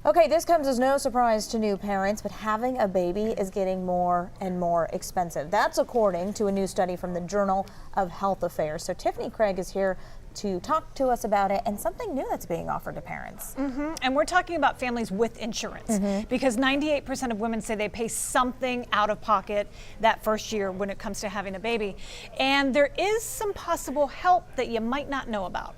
Okay, this comes as no surprise to new parents, but having a baby is getting more and more expensive. That's according to a new study from the Journal of Health Affairs. So Tiffany Craig is here to talk to us about it and something new that's being offered to parents. And we're talking about families with insurance because 98% of women say they pay something out of pocket that first year when it comes to having a baby. And there is some possible help that you might not know about.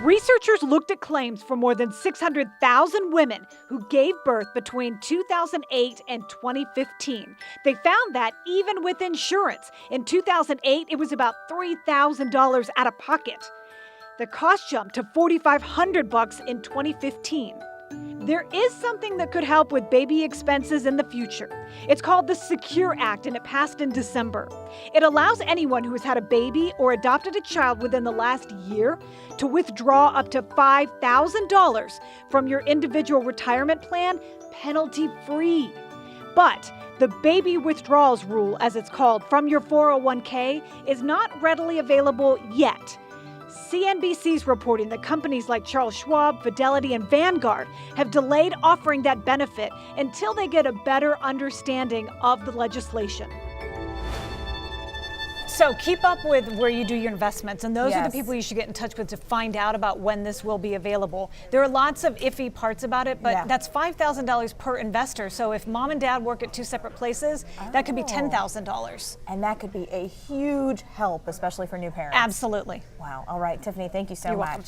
Researchers looked at claims from more than 600,000 women who gave birth between 2008 and 2015. They found that even with insurance, in 2008, it was about $3,000 out of pocket. The cost jumped to $4,500 in 2015. There is something that could help with baby expenses in the future. It's called the Secure Act, and it passed in December. It allows anyone who has had a baby or adopted a child within the last year to withdraw up to $5,000 from your individual retirement plan, penalty-free. But the baby withdrawals rule, as it's called, from your 401k is not readily available yet. CNBC's reporting that companies like Charles Schwab, Fidelity, and Vanguard have delayed offering that benefit until they get a better understanding of the legislation. So keep up with where you do your investments, and those are the Yes. people you should get in touch with to find out about when this will be available. There are lots of iffy parts about it, but that's $5,000 per investor. So if mom and dad work at two separate places, that could be $10,000. And that could be a huge help, especially for new parents. Absolutely. Wow. All right, Tiffany, thank you so You're much. welcome.